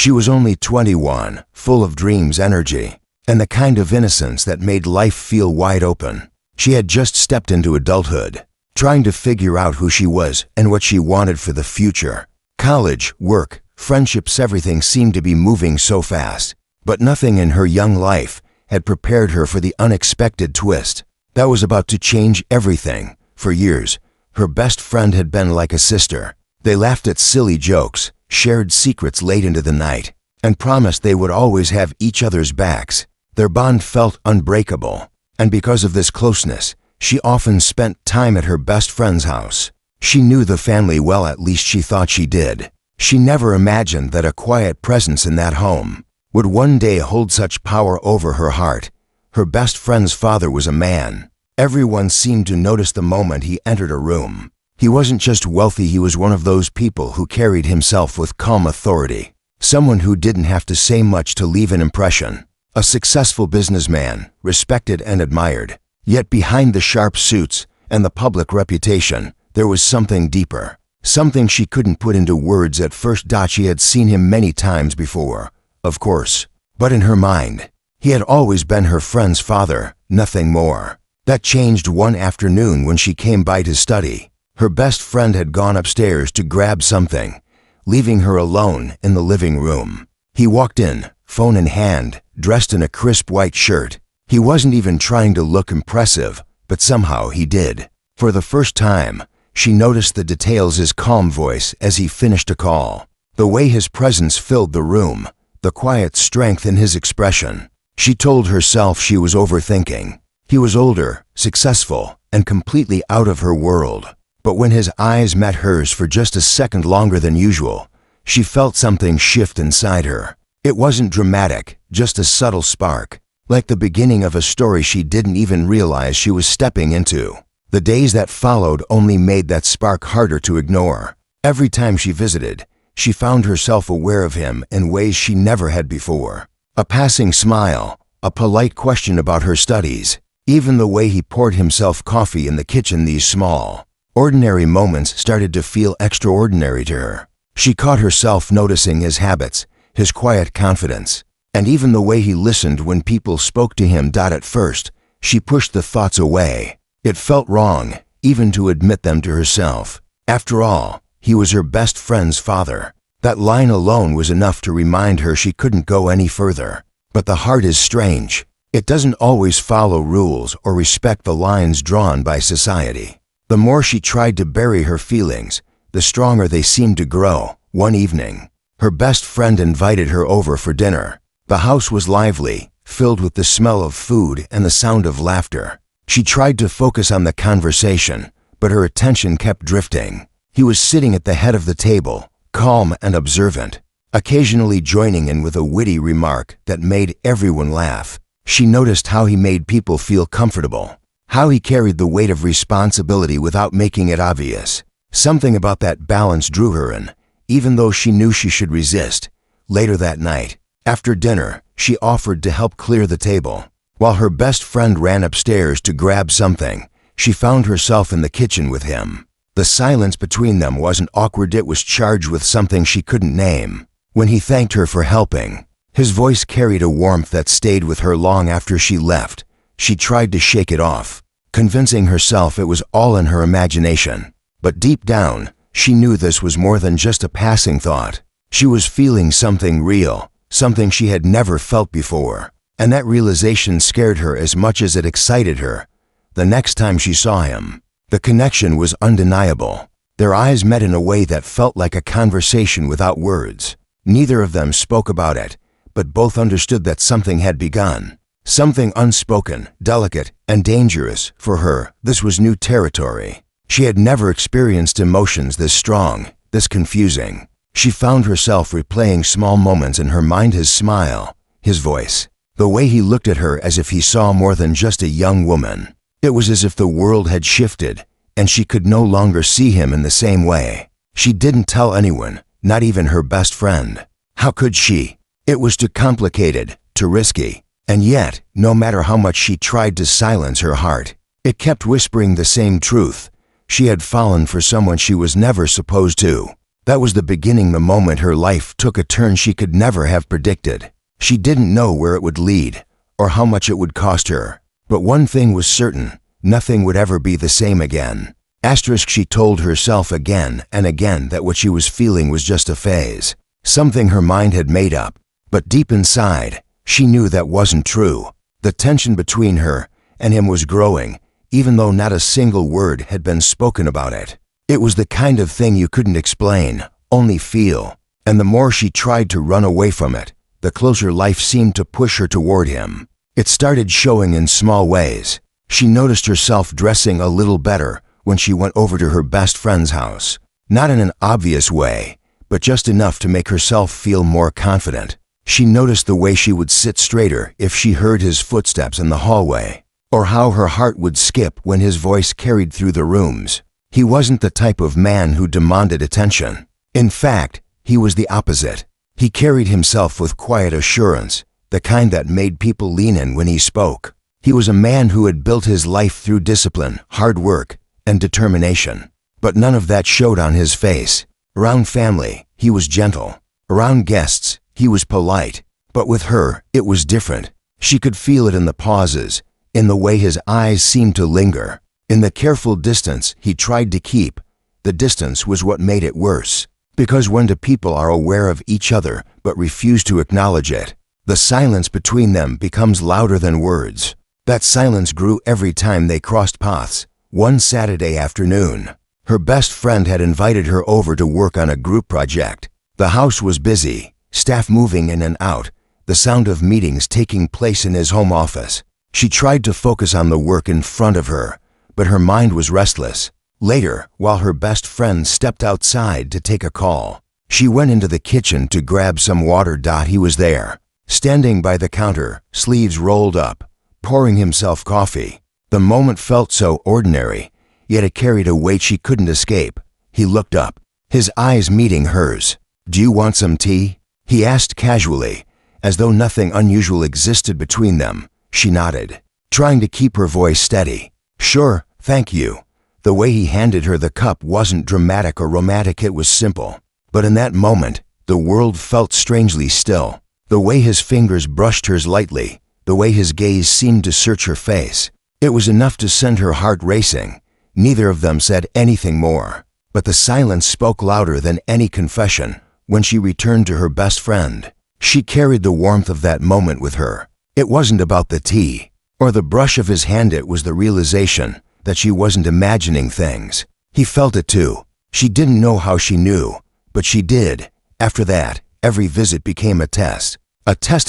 She was only 21, full of dreams, energy, and the kind of innocence that made life feel wide open. She had just stepped into adulthood, trying to figure out who she was and what she wanted for the future. College, work, friendships, everything seemed to be moving so fast, but nothing in her young life had prepared her for the unexpected twist that was about to change everything. For years, her best friend had been like a sister. They laughed at silly jokes, shared secrets late into the night, and promised they would always have each other's backs. Their bond felt unbreakable, and because of this closeness, she often spent time at her best friend's house. She knew the family well, at least she thought she did. She never imagined that a quiet presence in that home would one day hold such power over her heart. Her best friend's father was a man. Everyone seemed to notice the moment he entered a room. He wasn't just wealthy, he was one of those people who carried himself with calm authority. Someone who didn't have to say much to leave an impression. A successful businessman, respected and admired. Yet behind the sharp suits and the public reputation, there was something deeper. Something she couldn't put into words at first. She had seen him many times before, of course, but in her mind, he had always been her friend's father, nothing more. That changed one afternoon when she came by to study. Her best friend had gone upstairs to grab something, leaving her alone in the living room. He walked in, phone in hand, dressed in a crisp white shirt. He wasn't even trying to look impressive, but somehow he did. For the first time, she noticed the details: his calm voice as he finished a call, the way his presence filled the room, the quiet strength in his expression. She told herself she was overthinking. He was older, successful, and completely out of her world. But when his eyes met hers for just a second longer than usual, she felt something shift inside her. It wasn't dramatic, just a subtle spark, like the beginning of a story she didn't even realize she was stepping into. The days that followed only made that spark harder to ignore. Every time she visited, she found herself aware of him in ways she never had before. A passing smile, a polite question about her studies, even the way he poured himself coffee in the kitchen. These small, ordinary moments started to feel extraordinary to her. She caught herself noticing his habits, his quiet confidence, and even the way he listened when people spoke to him. At first, she pushed the thoughts away. It felt wrong, even to admit them to herself. After all, he was her best friend's father. That line alone was enough to remind her she couldn't go any further. But the heart is strange. It doesn't always follow rules or respect the lines drawn by society. The more she tried to bury her feelings, the stronger they seemed to grow. One evening, her best friend invited her over for dinner. The house was lively, filled with the smell of food and the sound of laughter. She tried to focus on the conversation, but her attention kept drifting. He was sitting at the head of the table, calm and observant, occasionally joining in with a witty remark that made everyone laugh. She noticed how he made people feel comfortable, how he carried the weight of responsibility without making it obvious. Something about that balance drew her in, even though she knew she should resist. Later that night, after dinner, she offered to help clear the table. While her best friend ran upstairs to grab something, she found herself in the kitchen with him. The silence between them wasn't awkward, it was charged with something she couldn't name. When he thanked her for helping, his voice carried a warmth that stayed with her long after she left. She tried to shake it off, convincing herself it was all in her imagination. But deep down, she knew this was more than just a passing thought. She was feeling something real, something she had never felt before. And that realization scared her as much as it excited her. The next time she saw him, the connection was undeniable. Their eyes met in a way that felt like a conversation without words. Neither of them spoke about it, but both understood that something had begun. Something unspoken, delicate, and dangerous. For her, this was new territory. She had never experienced emotions this strong, this confusing. She found herself replaying small moments in her mind: his smile, his voice, the way he looked at her as if he saw more than just a young woman. It was as if the world had shifted, and she could no longer see him in the same way. She didn't tell anyone, not even her best friend. How could she? It was too complicated, too risky. And yet, no matter how much she tried to silence her heart, it kept whispering the same truth. She had fallen for someone she was never supposed to. That was the beginning, the moment her life took a turn she could never have predicted. She didn't know where it would lead, or how much it would cost her. But one thing was certain, nothing would ever be the same again. She told herself again and again that what she was feeling was just a phase, something her mind had made up. But deep inside, she knew that wasn't true. The tension between her and him was growing, even though not a single word had been spoken about it. It was the kind of thing you couldn't explain, only feel. And the more she tried to run away from it, the closer life seemed to push her toward him. It started showing in small ways. She noticed herself dressing a little better when she went over to her best friend's house. Not in an obvious way, but just enough to make herself feel more confident. She noticed the way she would sit straighter if she heard his footsteps in the hallway, or how her heart would skip when his voice carried through the rooms. He wasn't the type of man who demanded attention. In fact, he was the opposite. He carried himself with quiet assurance, the kind that made people lean in when he spoke. He was a man who had built his life through discipline, hard work, and determination. But none of that showed on his face. Around family, he was gentle. Around guests, he was polite. But with her, it was different. She could feel it in the pauses, in the way his eyes seemed to linger, in the careful distance he tried to keep. The distance was what made it worse. Because when two people are aware of each other but refuse to acknowledge it, the silence between them becomes louder than words. That silence grew every time they crossed paths. One Saturday afternoon, her best friend had invited her over to work on a group project. The house was busy, staff moving in and out, the sound of meetings taking place in his home office. She tried to focus on the work in front of her, but her mind was restless. Later, while her best friend stepped outside to take a call, she went into the kitchen to grab some water. He was there, standing by the counter, sleeves rolled up, pouring himself coffee. The moment felt so ordinary, yet it carried a weight she couldn't escape. He looked up, his eyes meeting hers. "Do you want some tea?" he asked casually, as though nothing unusual existed between them. She nodded, trying to keep her voice steady. "Sure, thank you." The way he handed her the cup wasn't dramatic or romantic, it was simple. But in that moment, the world felt strangely still. The way his fingers brushed hers lightly, the way his gaze seemed to search her face. It was enough to send her heart racing. Neither of them said anything more. But the silence spoke louder than any confession. When she returned to her best friend, she carried the warmth of that moment with her. It wasn't about the tea or the brush of his hand, it was the realization that she wasn't imagining things. He felt it too. She didn't know how she knew, but she did. After that, every visit became a test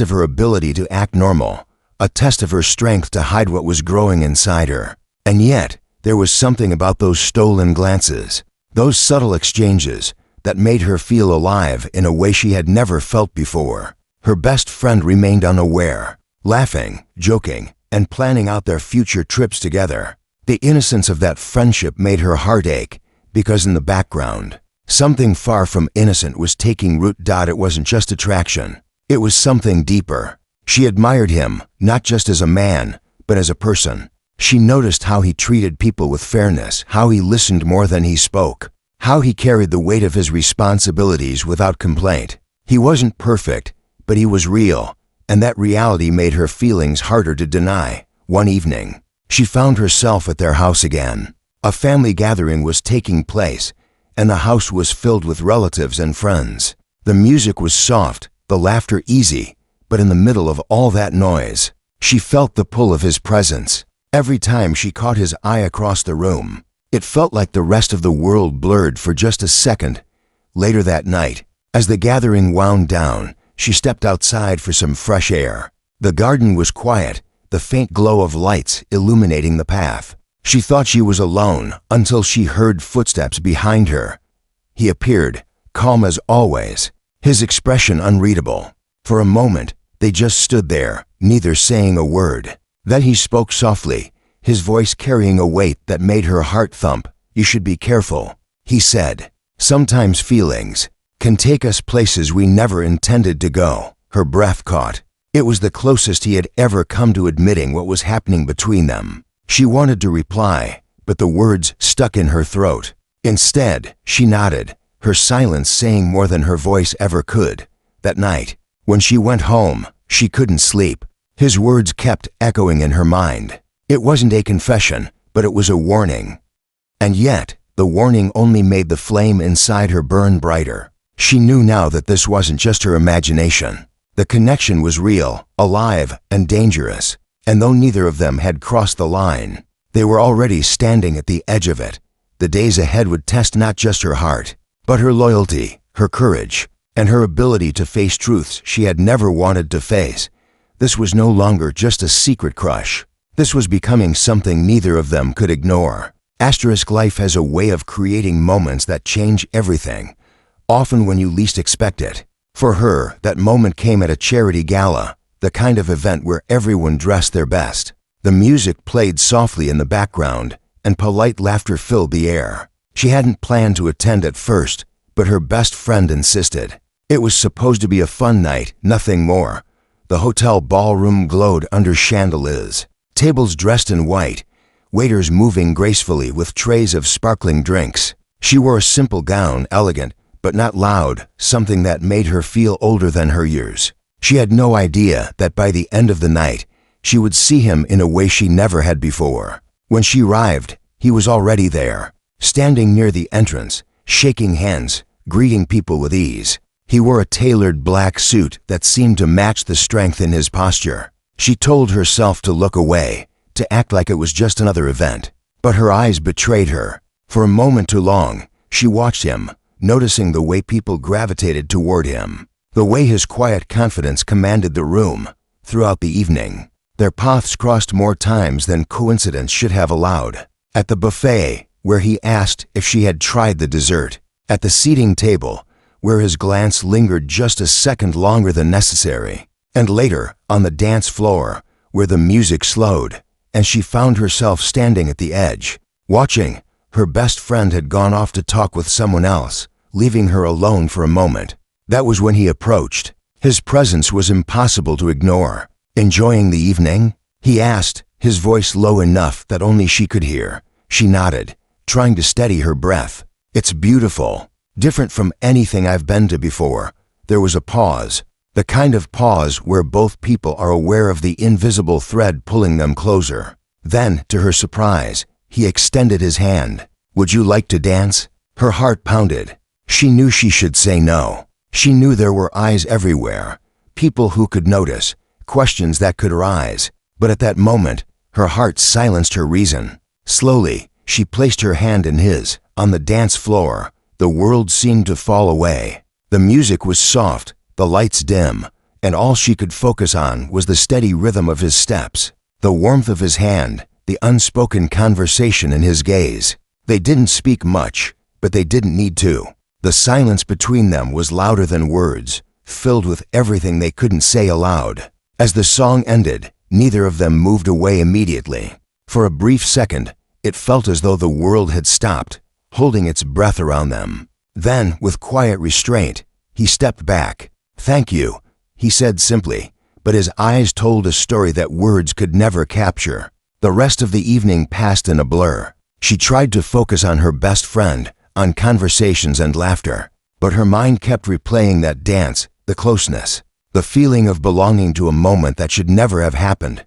of her ability to act normal, a test of her strength to hide what was growing inside her. And yet, there was something about those stolen glances, those subtle exchanges, that made her feel alive in a way she had never felt before. Her best friend remained unaware, laughing, joking, and planning out their future trips together. The innocence of that friendship made her heart ache, because in the background, something far from innocent was taking root. It wasn't just attraction. It was something deeper. She admired him, not just as a man, but as a person. She noticed how he treated people with fairness, how he listened more than he spoke, how he carried the weight of his responsibilities without complaint. He wasn't perfect, but he was real, and that reality made her feelings harder to deny. One evening, she found herself at their house again. A family gathering was taking place, and the house was filled with relatives and friends. The music was soft, the laughter easy, but in the middle of all that noise, she felt the pull of his presence. Every time she caught his eye across the room, it felt like the rest of the world blurred for just a second. Later that night, as the gathering wound down, she stepped outside for some fresh air. The garden was quiet, the faint glow of lights illuminating the path. She thought she was alone until she heard footsteps behind her. He appeared, calm as always, his expression unreadable. For a moment, they just stood there, neither saying a word. Then he spoke softly, his voice carrying a weight that made her heart thump. "You should be careful," he said. "Sometimes feelings can take us places we never intended to go." Her breath caught. It was the closest he had ever come to admitting what was happening between them. She wanted to reply, but the words stuck in her throat. Instead, she nodded, her silence saying more than her voice ever could. That night, when she went home, she couldn't sleep. His words kept echoing in her mind. It wasn't a confession, but it was a warning. And yet, the warning only made the flame inside her burn brighter. She knew now that this wasn't just her imagination. The connection was real, alive, and dangerous. And though neither of them had crossed the line, they were already standing at the edge of it. The days ahead would test not just her heart, but her loyalty, her courage, and her ability to face truths she had never wanted to face. This was no longer just a secret crush. This was becoming something neither of them could ignore. Life has a way of creating moments that change everything, often when you least expect it. For her, that moment came at a charity gala, the kind of event where everyone dressed their best. The music played softly in the background, and polite laughter filled the air. She hadn't planned to attend at first, but her best friend insisted. It was supposed to be a fun night, nothing more. The hotel ballroom glowed under chandeliers, tables dressed in white, waiters moving gracefully with trays of sparkling drinks. She wore a simple gown, elegant, but not loud, something that made her feel older than her years. She had no idea that by the end of the night, she would see him in a way she never had before. When she arrived, he was already there, standing near the entrance, shaking hands, greeting people with ease. He wore a tailored black suit that seemed to match the strength in his posture. She told herself to look away, to act like it was just another event. But her eyes betrayed her. For a moment too long, she watched him, noticing the way people gravitated toward him, the way his quiet confidence commanded the room. Throughout the evening, their paths crossed more times than coincidence should have allowed. At the buffet, where he asked if she had tried the dessert. At the seating table, where his glance lingered just a second longer than necessary. And later, on the dance floor, where the music slowed, and she found herself standing at the edge, watching. Her best friend had gone off to talk with someone else, leaving her alone for a moment. That was when he approached. His presence was impossible to ignore. "Enjoying the evening?" he asked, his voice low enough that only she could hear. She nodded, trying to steady her breath. "It's beautiful. Different from anything I've been to before." There was a pause, the kind of pause where both people are aware of the invisible thread pulling them closer. Then, to her surprise, he extended his hand. "Would you like to dance?" Her heart pounded. She knew she should say no. She knew there were eyes everywhere, people who could notice, questions that could arise. But at that moment, her heart silenced her reason. Slowly, she placed her hand in his. On the dance floor, the world seemed to fall away. The music was soft, the lights dim, and all she could focus on was the steady rhythm of his steps, the warmth of his hand, the unspoken conversation in his gaze. They didn't speak much, but they didn't need to. The silence between them was louder than words, filled with everything they couldn't say aloud. As the song ended, neither of them moved away immediately. For a brief second, it felt as though the world had stopped, holding its breath around them. Then, with quiet restraint, he stepped back. "Thank you," he said simply, but his eyes told a story that words could never capture. The rest of the evening passed in a blur. She tried to focus on her best friend, on conversations and laughter, but her mind kept replaying that dance, the closeness, the feeling of belonging to a moment that should never have happened.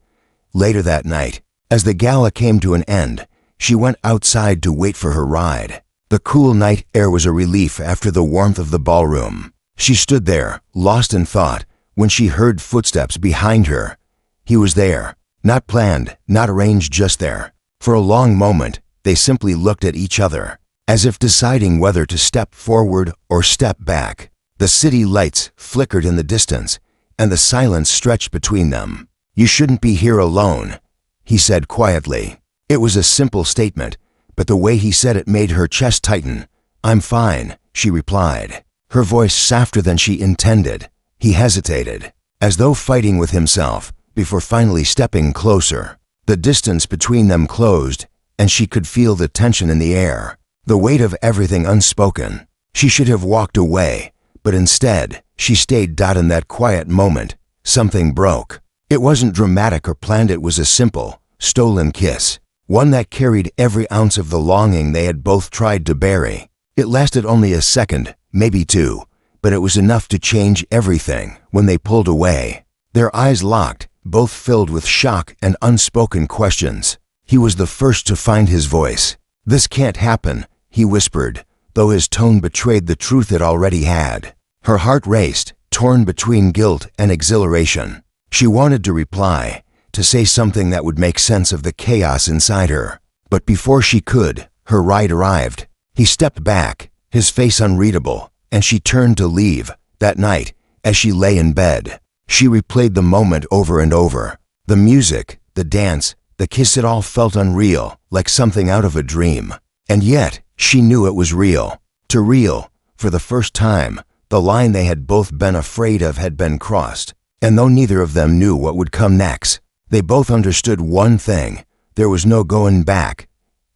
Later that night, as the gala came to an end, she went outside to wait for her ride. The cool night air was a relief after the warmth of the ballroom. She stood there, lost in thought, when she heard footsteps behind her. He was there, not planned, not arranged, just there. For a long moment, they simply looked at each other, as if deciding whether to step forward or step back. The city lights flickered in the distance, and the silence stretched between them. "You shouldn't be here alone," he said quietly. It was a simple statement, but the way he said it made her chest tighten. "I'm fine," she replied, her voice softer than she intended. He hesitated, as though fighting with himself, before finally stepping closer. The distance between them closed, and she could feel the tension in the air, the weight of everything unspoken. She should have walked away, but instead, she stayed. In that quiet moment, something broke. It wasn't dramatic or planned. It was a simple, stolen kiss, one that carried every ounce of the longing they had both tried to bury. It lasted only a second, maybe two, but it was enough to change everything. When they pulled away, their eyes locked, both filled with shock and unspoken questions. He was the first to find his voice. "This can't happen," he whispered, though his tone betrayed the truth it already had. Her heart raced, torn between guilt and exhilaration. She wanted to reply, to say something that would make sense of the chaos inside her. But before she could, her ride arrived. He stepped back, his face unreadable, and she turned to leave. That night, as she lay in bed, she replayed the moment over and over. The music, the dance, the kiss, it all felt unreal, like something out of a dream. And yet, she knew it was real. For the first time, the line they had both been afraid of had been crossed. And though neither of them knew what would come next, they both understood one thing: there was no going back.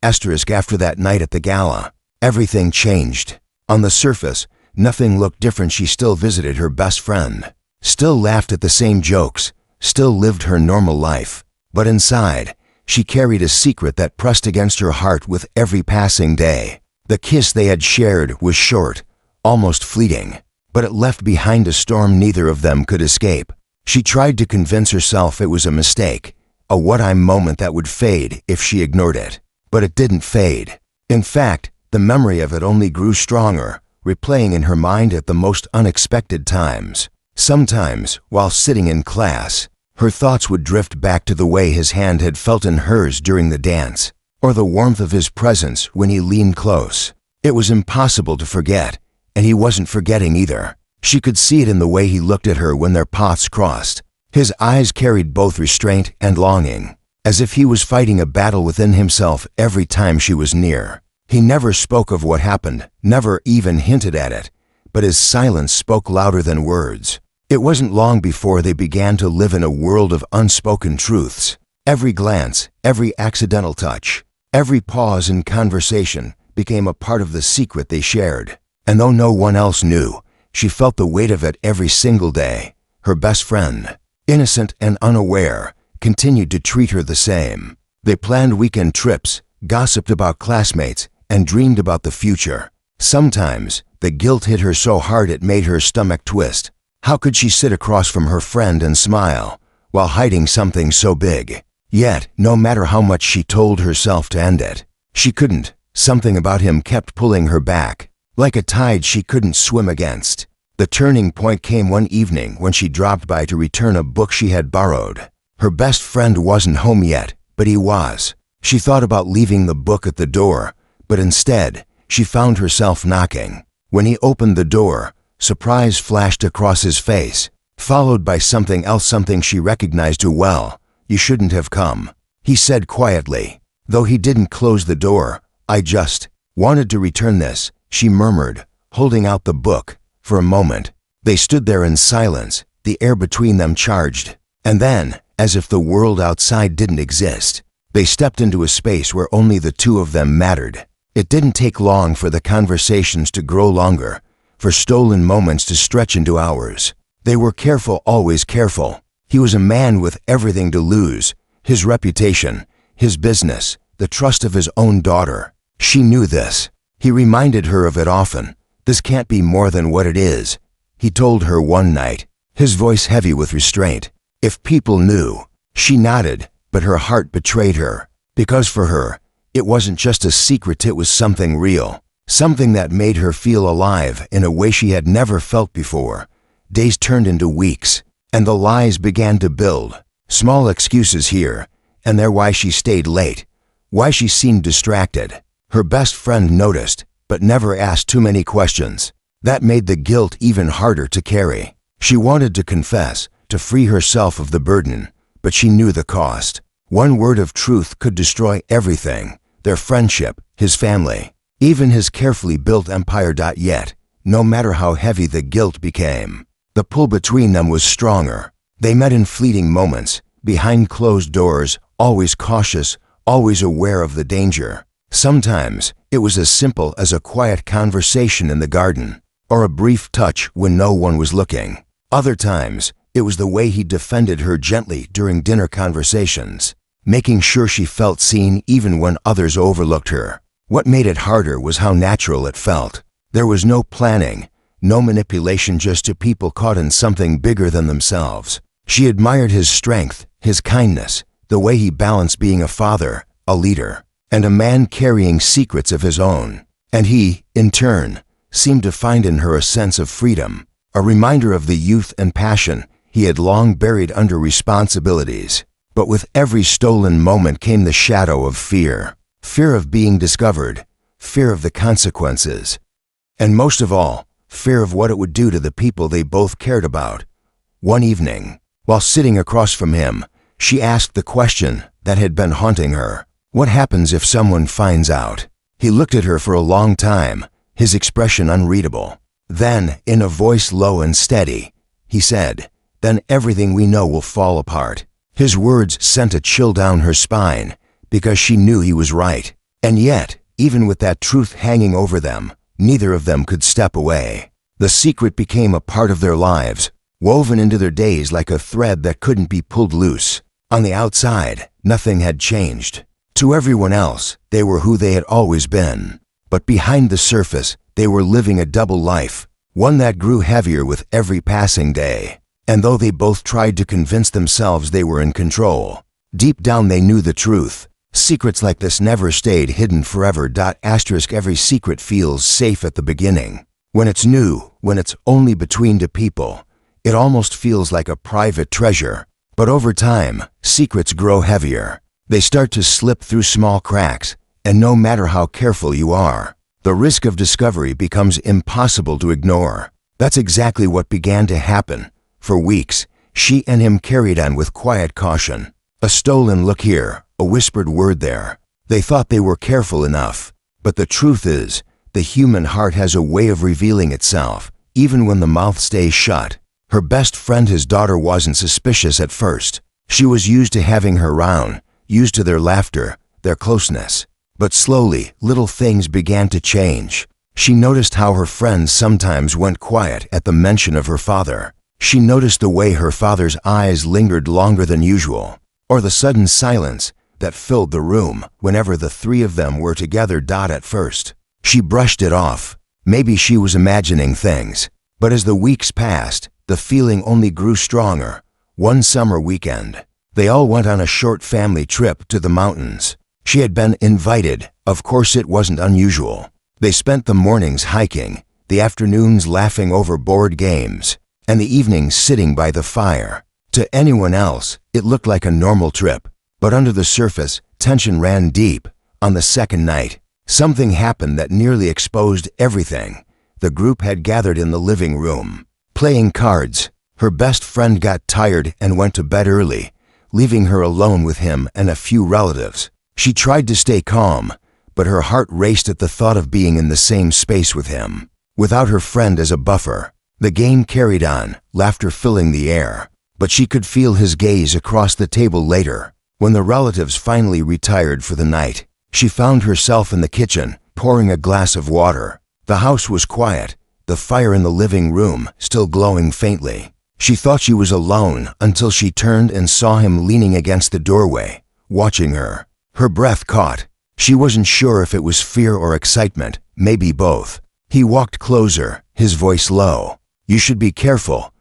After that night at the gala, everything changed. On the surface, nothing looked different. She still visited her best friend, still laughed at the same jokes, still lived her normal life. But inside, she carried a secret that pressed against her heart with every passing day. The kiss they had shared was short, almost fleeting, but it left behind a storm neither of them could escape. She tried to convince herself it was a mistake, a what-I'm moment that would fade if she ignored it. But it didn't fade. In fact, the memory of it only grew stronger, replaying in her mind at the most unexpected times. Sometimes, while sitting in class, her thoughts would drift back to the way his hand had felt in hers during the dance, or the warmth of his presence when he leaned close. It was impossible to forget, and he wasn't forgetting either. She could see it in the way he looked at her when their paths crossed. His eyes carried both restraint and longing, as if he was fighting a battle within himself every time she was near. He never spoke of what happened, never even hinted at it, but his silence spoke louder than words. It wasn't long before they began to live in a world of unspoken truths. Every glance, every accidental touch, every pause in conversation became a part of the secret they shared. And though no one else knew, she felt the weight of it every single day. Her best friend, innocent and unaware, continued to treat her the same. They planned weekend trips, gossiped about classmates, and dreamed about the future. Sometimes, the guilt hit her so hard it made her stomach twist. How could she sit across from her friend and smile, while hiding something so big? Yet, no matter how much she told herself to end it, she couldn't. Something about him kept pulling her back, like a tide she couldn't swim against. The turning point came one evening when she dropped by to return a book she had borrowed. Her best friend wasn't home yet, but he was. She thought about leaving the book at the door, but instead, she found herself knocking. When he opened the door, surprise flashed across his face, followed by something else, something she recognized too well. "You shouldn't have come," he said quietly. Though he didn't close the door. "I just wanted to return this," she murmured, holding out the book. For a moment, they stood there in silence, the air between them charged. And then, as if the world outside didn't exist, they stepped into a space where only the two of them mattered. It didn't take long for the conversations to grow longer, for stolen moments to stretch into hours. They were careful, always careful. He was a man with everything to lose: his reputation, his business, the trust of his own daughter. She knew this. He reminded her of it often. "This can't be more than what it is," he told her one night, his voice heavy with restraint. If people knew. She nodded, but her heart betrayed her. Because for her, it wasn't just a secret, it was something real. Something that made her feel alive in a way she had never felt before. Days turned into weeks, and the lies began to build. Small excuses here and there why she stayed late, why she seemed distracted. Her best friend noticed, but never asked too many questions. That made the guilt even harder to carry. She wanted to confess, to free herself of the burden, but she knew the cost. One word of truth could destroy everything: their friendship, his family, even his carefully built empire. Yet, no matter how heavy the guilt became, the pull between them was stronger. They met in fleeting moments, behind closed doors, always cautious, always aware of the danger. Sometimes, it was as simple as a quiet conversation in the garden, or a brief touch when no one was looking. Other times, it was the way he defended her gently during dinner conversations, making sure she felt seen even when others overlooked her. What made it harder was how natural it felt. There was no planning, no manipulation, just two people caught in something bigger than themselves. She admired his strength, his kindness, the way he balanced being a father, a leader, and a man carrying secrets of his own. And he, in turn, seemed to find in her a sense of freedom, a reminder of the youth and passion he had long buried under responsibilities. But with every stolen moment came the shadow of fear. Fear of being discovered, fear of the consequences, and most of all, fear of what it would do to the people they both cared about. One evening, while sitting across from him, she asked the question that had been haunting her. What happens if someone finds out? He looked at her for a long time, his expression unreadable. Then, in a voice low and steady, he said, "Then everything we know will fall apart." His words sent a chill down her spine, because she knew he was right. And yet, even with that truth hanging over them, neither of them could step away. The secret became a part of their lives, woven into their days like a thread that couldn't be pulled loose. On the outside, nothing had changed. To everyone else, they were who they had always been. But behind the surface, they were living a double life, one that grew heavier with every passing day. And though they both tried to convince themselves they were in control, deep down they knew the truth. Secrets like this never stayed hidden forever. Every secret feels safe at the beginning. When it's new, when it's only between two people, it almost feels like a private treasure. But over time, secrets grow heavier. They start to slip through small cracks, and no matter how careful you are, the risk of discovery becomes impossible to ignore. That's exactly what began to happen. For weeks, she and him carried on with quiet caution. A stolen look here, a whispered word there. They thought they were careful enough. But the truth is, the human heart has a way of revealing itself, even when the mouth stays shut. Her best friend, his daughter, wasn't suspicious at first. She was used to having her around, used to their laughter, their closeness. But slowly, little things began to change. She noticed how her friends sometimes went quiet at the mention of her father. She noticed the way her father's eyes lingered longer than usual, or the sudden silence that filled the room whenever the three of them were together. At first, she brushed it off. Maybe she was imagining things. But as the weeks passed, the feeling only grew stronger. One summer weekend, they all went on a short family trip to the mountains. She had been invited. Of course, it wasn't unusual. They spent the mornings hiking, the afternoons laughing over board games, and the evenings sitting by the fire. To anyone else, it looked like a normal trip, but under the surface, tension ran deep. On the second night, something happened that nearly exposed everything. The group had gathered in the living room, playing cards. Her best friend got tired and went to bed early, leaving her alone with him and a few relatives. She tried to stay calm, but her heart raced at the thought of being in the same space with him. Without her friend as a buffer, the game carried on, laughter filling the air. But she could feel his gaze across the table later. When the relatives finally retired for the night, she found herself in the kitchen, pouring a glass of water. The house was quiet, the fire in the living room still glowing faintly. She thought she was alone until she turned and saw him leaning against the doorway, watching her. Her breath caught. She wasn't sure if it was fear or excitement, maybe both. He walked closer, his voice low. "You should be careful,"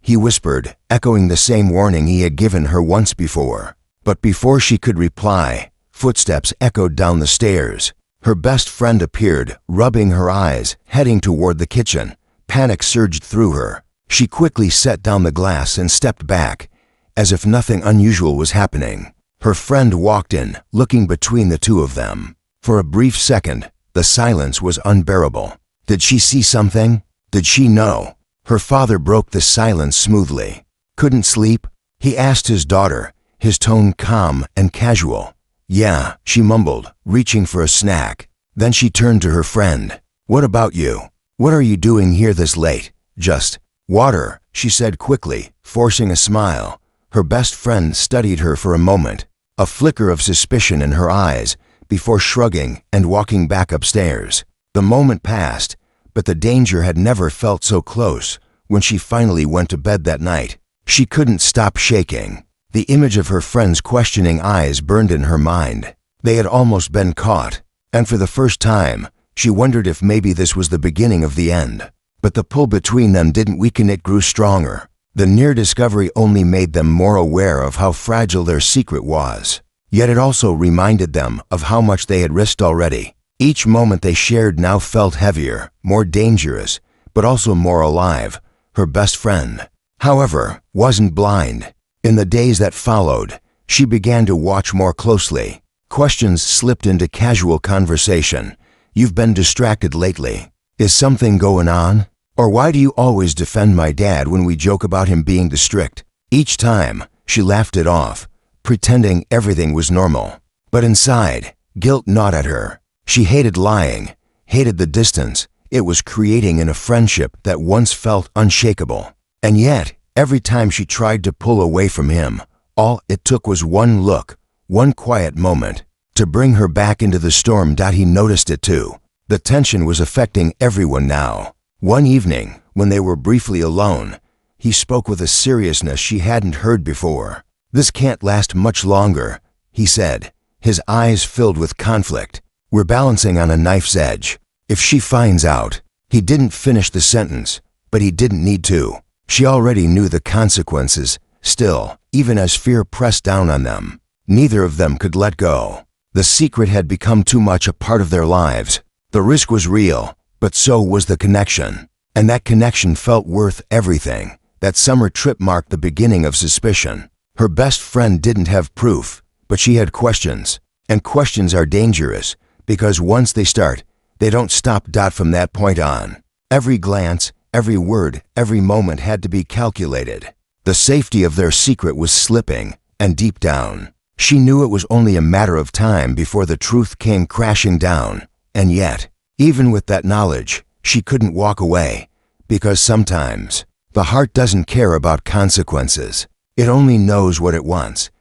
he whispered, echoing the same warning he had given her once before. But before she could reply, footsteps echoed down the stairs. Her best friend appeared, rubbing her eyes, heading toward the kitchen. Panic surged through her. She quickly set down the glass and stepped back, as if nothing unusual was happening. Her friend walked in, looking between the two of them. For a brief second, the silence was unbearable. Did she see something? Did she know? Her father broke the silence smoothly. "Couldn't sleep?" he asked his daughter, his tone calm and casual. "Yeah," she mumbled, reaching for a snack. Then she turned to her friend. "What about you? What are you doing here this late?" "Just water," she said quickly, forcing a smile. Her best friend studied her for a moment, a flicker of suspicion in her eyes, before shrugging and walking back upstairs. The moment passed, but the danger had never felt so close. When she finally went to bed that night, she couldn't stop shaking. The image of her friend's questioning eyes burned in her mind. They had almost been caught, And for the first time, she wondered if maybe this was the beginning of the end. But the pull between them didn't weaken, it grew stronger. The near discovery only made them more aware of how fragile their secret was. Yet it also reminded them of how much they had risked already. Each moment they shared now felt heavier, more dangerous, but also more alive. Her best friend, however, wasn't blind. In the days that followed, she began to watch more closely. Questions slipped into casual conversation. "You've been distracted lately. Is something going on? Or why do you always defend my dad when we joke about him being the strict?" Each time, she laughed it off, pretending everything was normal. But inside, guilt gnawed at her. She hated lying, hated the distance it was creating in a friendship that once felt unshakable. And yet, every time she tried to pull away from him, all it took was one look, one quiet moment, to bring her back into the storm. He noticed it too. The tension was affecting everyone now. One evening, when they were briefly alone, he spoke with a seriousness she hadn't heard before. "This can't last much longer," he said, his eyes filled with conflict. "We're balancing on a knife's edge. If she finds out..." He didn't finish the sentence, but he didn't need to. She already knew the consequences. Still, even as fear pressed down on them, neither of them could let go. The secret had become too much a part of their lives. The risk was real, but so was the connection. And that connection felt worth everything. That summer trip marked the beginning of suspicion. Her best friend didn't have proof, but she had questions. And questions are dangerous, because once they start, they don't stop. From that point on, every glance, every word, every moment had to be calculated. The safety of their secret was slipping, and deep down, she knew it was only a matter of time before the truth came crashing down. And yet, even with that knowledge, she couldn't walk away, because sometimes, the heart doesn't care about consequences. It only knows what it wants.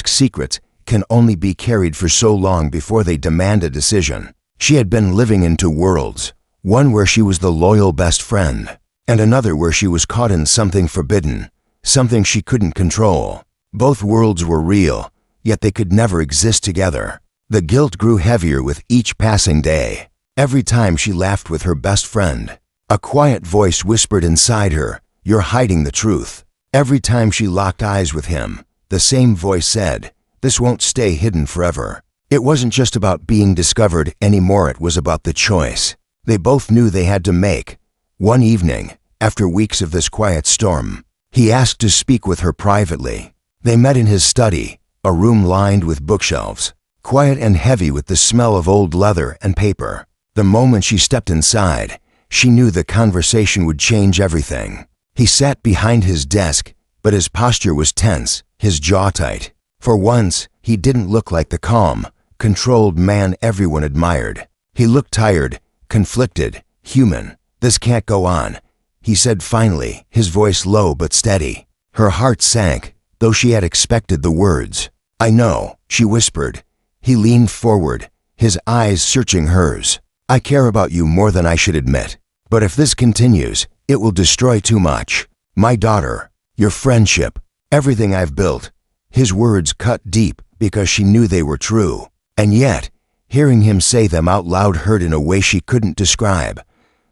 Secrets can only be carried for so long before they demand a decision. She had been living in two worlds, one where she was the loyal best friend, and another where she was caught in something forbidden, something she couldn't control. Both worlds were real, yet they could never exist together. The guilt grew heavier with each passing day. Every time she laughed with her best friend, a quiet voice whispered inside her, "You're hiding the truth." Every time she locked eyes with him, the same voice said, "This won't stay hidden forever." It wasn't just about being discovered anymore, it was about the choice they both knew they had to make. One evening, after weeks of this quiet storm, he asked to speak with her privately. They met in his study, a room lined with bookshelves, quiet and heavy with the smell of old leather and paper. The moment she stepped inside, she knew the conversation would change everything. He sat behind his desk, but his posture was tense, his jaw tight. For once, he didn't look like the calm, controlled man everyone admired. He looked tired, conflicted, human. "This can't go on," he said finally, his voice low but steady. Her heart sank, though she had expected the words. "I know," she whispered. He leaned forward, his eyes searching hers. "I care about you more than I should admit. But if this continues, it will destroy too much. My daughter, your friendship, everything I've built." His words cut deep because she knew they were true. And yet, hearing him say them out loud hurt in a way she couldn't describe.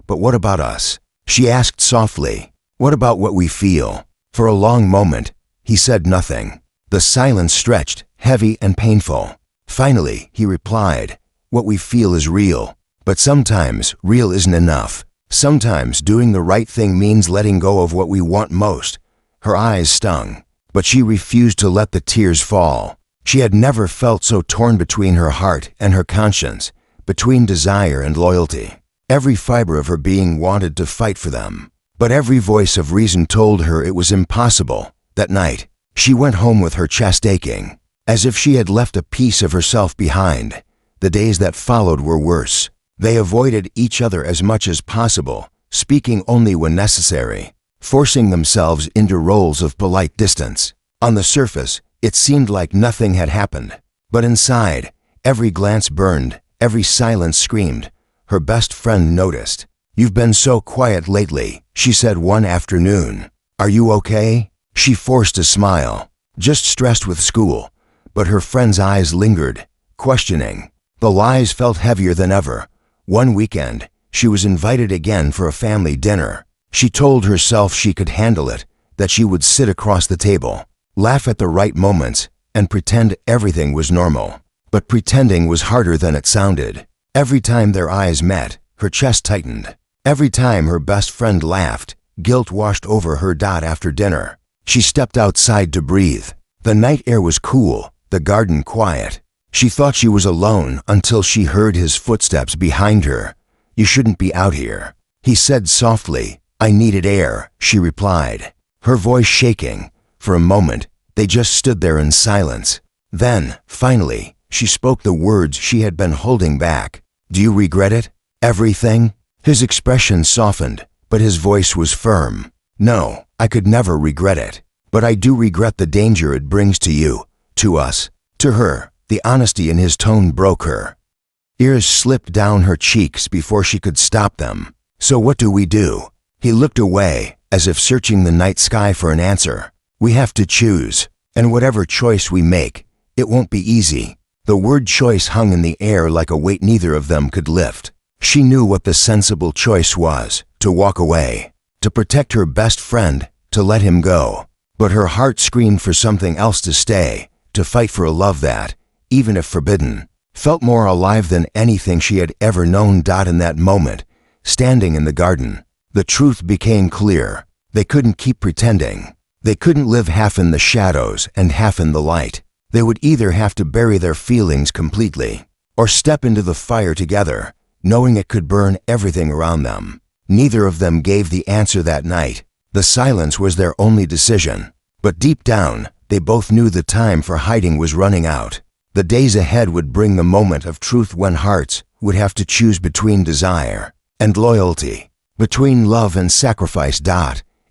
"But what about us?" she asked softly. "What about what we feel?" For a long moment, he said nothing. The silence stretched, heavy and painful. Finally, he replied, "What we feel is real. But sometimes real isn't enough. Sometimes doing the right thing means letting go of what we want most." Her eyes stung, but she refused to let the tears fall. She had never felt so torn between her heart and her conscience, between desire and loyalty. Every fiber of her being wanted to fight for them, but every voice of reason told her it was impossible. That night, she went home with her chest aching, as if she had left a piece of herself behind. The days that followed were worse. They avoided each other as much as possible, speaking only when necessary, forcing themselves into roles of polite distance. On the surface, it seemed like nothing had happened, but inside, every glance burned, every silence screamed. Her best friend noticed. "You've been so quiet lately," she said one afternoon. "Are you okay?" She forced a smile. "Just stressed with school," but her friend's eyes lingered, questioning. The lies felt heavier than ever. One weekend, she was invited again for a family dinner. She told herself she could handle it, that she would sit across the table, laugh at the right moments, and pretend everything was normal. But pretending was harder than it sounded. Every time their eyes met, her chest tightened. Every time her best friend laughed, guilt washed over her. After dinner, she stepped outside to breathe. The night air was cool, the garden quiet. She thought she was alone until she heard his footsteps behind her. "You shouldn't be out here," he said softly. "I needed air," she replied, her voice shaking. For a moment, they just stood there in silence. Then, finally, she spoke the words she had been holding back. "Do you regret it? Everything?" His expression softened, but his voice was firm. "No, I could never regret it. But I do regret the danger it brings to you, to us, to her." The honesty in his tone broke her. Tears slipped down her cheeks before she could stop them. "So what do we do?" He looked away, as if searching the night sky for an answer. "We have to choose, and whatever choice we make, it won't be easy." The word choice hung in the air like a weight neither of them could lift. She knew what the sensible choice was: to walk away, to protect her best friend, to let him go. But her heart screamed for something else: to stay, to fight for a love that, even if forbidden, felt more alive than anything she had ever known. In that moment, standing in the garden, the truth became clear. They couldn't keep pretending. They couldn't live half in the shadows and half in the light. They would either have to bury their feelings completely, or step into the fire together, knowing it could burn everything around them. Neither of them gave the answer that night. The silence was their only decision. But deep down, they both knew the time for hiding was running out. The days ahead would bring the moment of truth when hearts would have to choose between desire and loyalty, between love and sacrifice.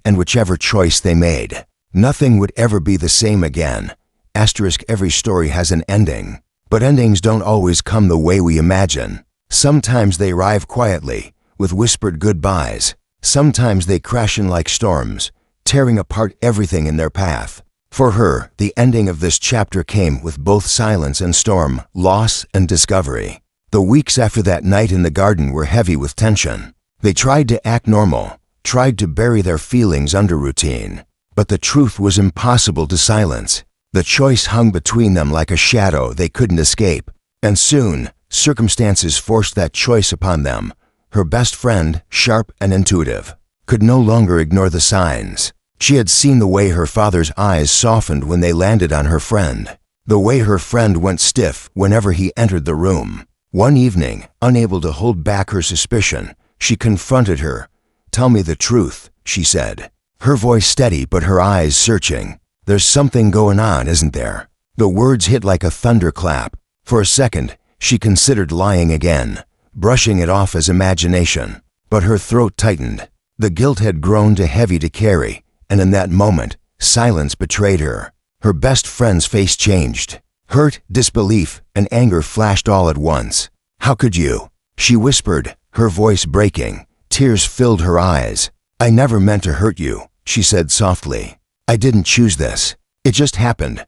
And whichever choice they made, nothing would ever be the same again. Every story has an ending, but endings don't always come the way we imagine. Sometimes they arrive quietly, with whispered goodbyes. Sometimes they crash in like storms, tearing apart everything in their path. For her, the ending of this chapter came with both silence and storm, loss and discovery. The weeks after that night in the garden were heavy with tension. They tried to act normal, tried to bury their feelings under routine. But the truth was impossible to silence. The choice hung between them like a shadow they couldn't escape. And soon, circumstances forced that choice upon them. Her best friend, sharp and intuitive, could no longer ignore the signs. She had seen the way her father's eyes softened when they landed on her friend, the way her friend went stiff whenever he entered the room. One evening, unable to hold back her suspicion, she confronted her. "Tell me the truth," she said, her voice steady but her eyes searching. "There's something going on, isn't there?" The words hit like a thunderclap. For a second, she considered lying again, brushing it off as imagination. But her throat tightened. The guilt had grown too heavy to carry. And in that moment, silence betrayed her. Her best friend's face changed. Hurt, disbelief, and anger flashed all at once. "How could you?" she whispered, her voice breaking. Tears filled her eyes. "I never meant to hurt you," she said softly. "I didn't choose this. It just happened."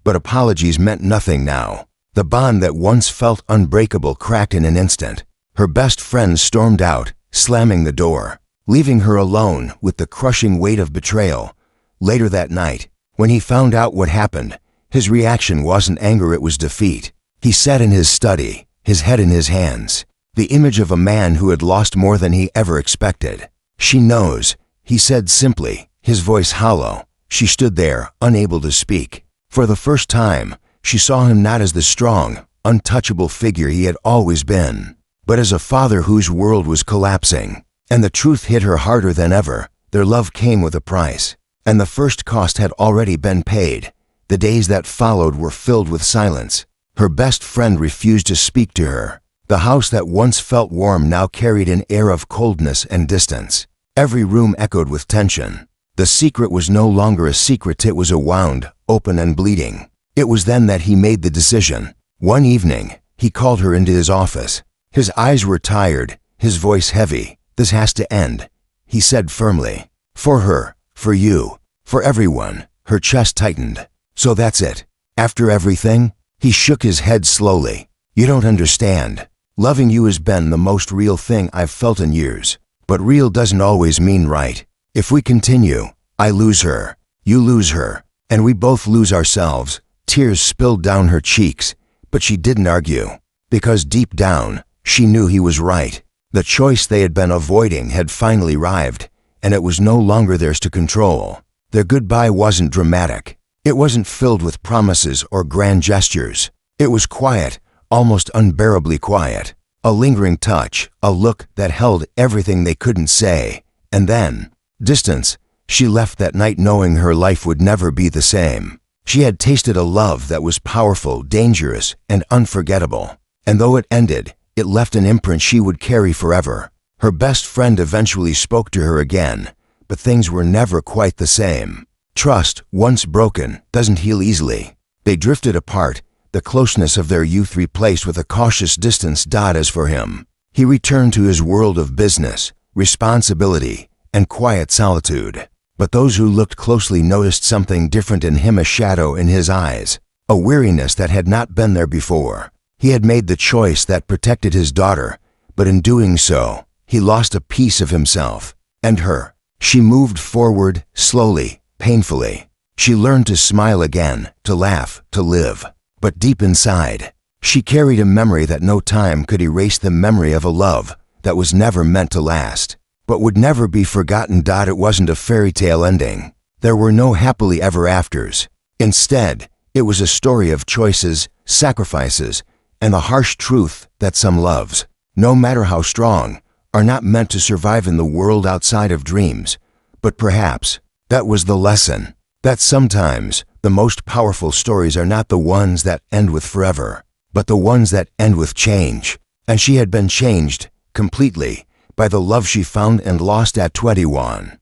But apologies meant nothing now. The bond that once felt unbreakable cracked in an instant. Her best friend stormed out, slamming the door, leaving her alone with the crushing weight of betrayal. Later that night, when he found out what happened, his reaction wasn't anger, it was defeat. He sat in his study, his head in his hands, the image of a man who had lost more than he ever expected. "She knows," he said simply, his voice hollow. She stood there, unable to speak. For the first time, she saw him not as the strong, untouchable figure he had always been, but as a father whose world was collapsing. And the truth hit her harder than ever. Their love came with a price, and the first cost had already been paid. The days that followed were filled with silence. Her best friend refused to speak to her. The house that once felt warm now carried an air of coldness and distance. Every room echoed with tension. The secret was no longer a secret, it was a wound, open and bleeding. It was then that he made the decision. One evening, he called her into his office. His eyes were tired, his voice heavy. "This has to end," he said firmly. "For her, for you, for everyone." Her chest tightened. "So that's it? After everything?" He shook his head slowly. "You don't understand. Loving you has been the most real thing I've felt in years. But real doesn't always mean right. If we continue, I lose her, you lose her, and we both lose ourselves." Tears spilled down her cheeks, but she didn't argue. Because deep down, she knew he was right. The choice they had been avoiding had finally arrived, and it was no longer theirs to control. Their goodbye wasn't dramatic. It wasn't filled with promises or grand gestures. It was quiet, almost unbearably quiet. A lingering touch, a look that held everything they couldn't say. And then, distance. She left that night knowing her life would never be the same. She had tasted a love that was powerful, dangerous, and unforgettable. And though it ended, it left an imprint she would carry forever. Her best friend eventually spoke to her again, but things were never quite the same. Trust, once broken, doesn't heal easily. They drifted apart, the closeness of their youth replaced with a cautious distance. As for him, he returned to his world of business, responsibility, and quiet solitude. But those who looked closely noticed something different in him, a shadow in his eyes, a weariness that had not been there before. He had made the choice that protected his daughter, but in doing so, he lost a piece of himself. And her. She moved forward, slowly, painfully. She learned to smile again, to laugh, to live. But deep inside, she carried a memory that no time could erase, the memory of a love that was never meant to last, but would never be forgotten. It wasn't a fairy tale ending. There were no happily ever afters. Instead, it was a story of choices, sacrifices, and the harsh truth that some loves, no matter how strong, are not meant to survive in the world outside of dreams. But perhaps that was the lesson, that sometimes the most powerful stories are not the ones that end with forever, but the ones that end with change. And she had been changed completely by the love she found and lost at 21.